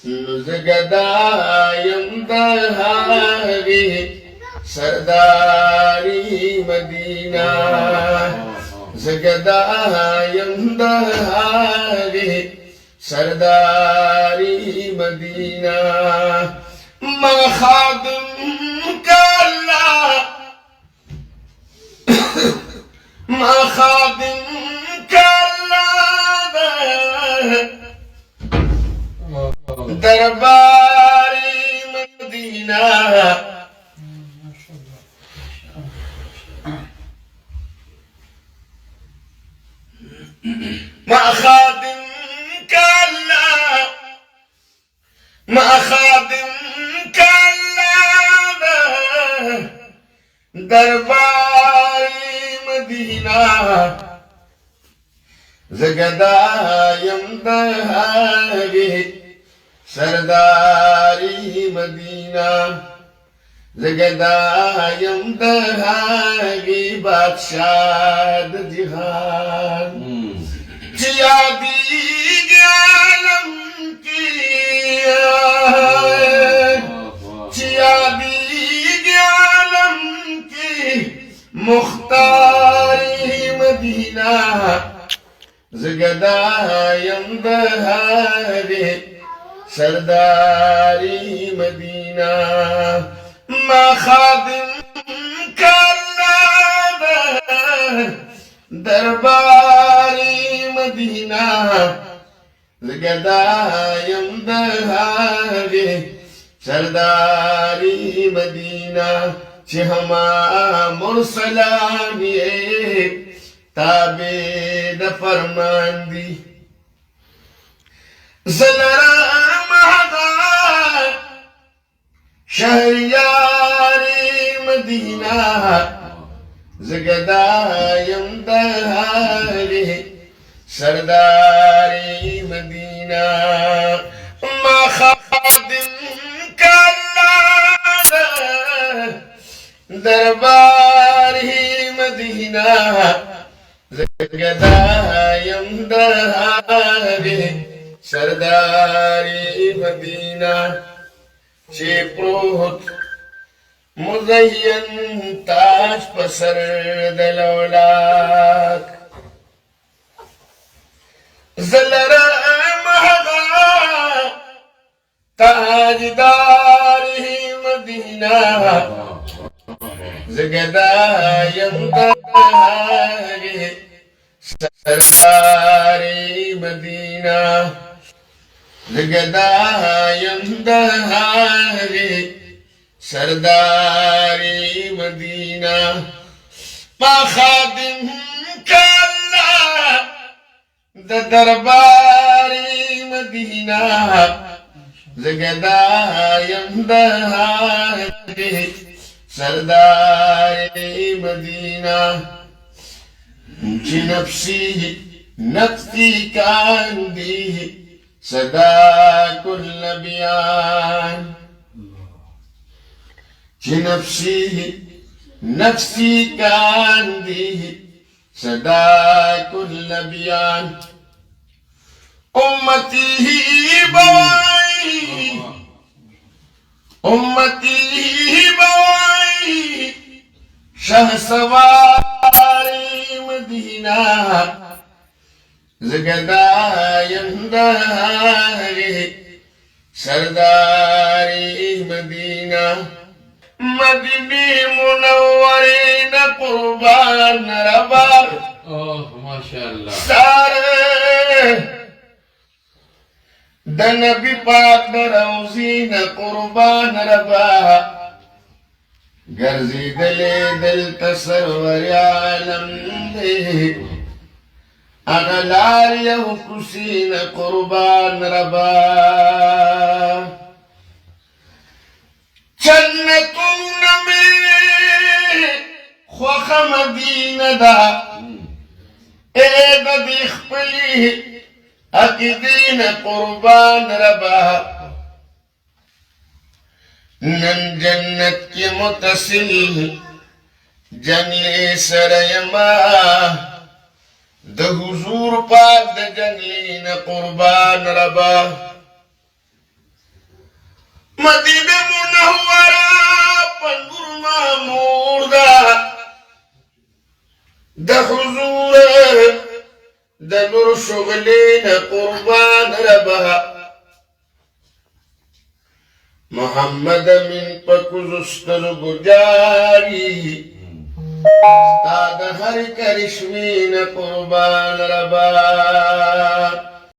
نزگدایم دہاری سرداری مدینہ زگدایم دہاری سرداری مدینہ میں خادم کا اللہ میں خادم کا اللہ درباری مدینہ میں خادم کا اللہ میں خادم کا اللہ درباری مدینہ زگدایم دہاری سرداری مدینہ زگدایم دہاری بادشاہ جہان جیا دیگ عالم کی جیا دیگ عالم کی مختاری مدینہ زگدایم دہاری سرداری مدینہ میں خادم کا اللہ درباری مدینہ زگدایم دہاری سرداری مدینہ چھ ہما مرسلانی تابع فرمان دی زلرام حضار شہریاری مدینہ زگدایم دہاری سرداری مدینہ میں خادم کا اللہ درباری مدینہ زگدایم دہاری سرداری مدینہ چھ پروت مزین تاج پسر دلولاک زلرام حضار تاجداری مدینہ زگدایم دہاری سرداری مدینہ زگدایم دہاری سرداری مدینہ میں خادم کا اللہ درباری مدینہ زگدایم دہاری سرداری مدینہ چھ نفسی نفسی کاندی صدا کل بیان چھ نفسی نفسی کاندی صدا کل بیان امتی بوائی امتی بوائی شہ سواری مدینہ زگدایم دہاری سرداری مدینہ مدینی منورین قربان ربا ماشاءاللہ سارے دنبی پاک روزین قربان ربا گرزی دلے دل تصور عالم دے اغلار یو کسین قربان ربا جنتون میں خوخ مدینہ دا اید دیخ پلی اقدین قربان ربا نن جنت کی متصل جنگلی سریما دا حضور پاک دا جنگلین قربان ربا مدینہ منورہ پنور معمور دا دا حضور دا نور شغلین قربان ربا محمد من پکزستر گجاری تا دا ہر کرشمین قربان ربا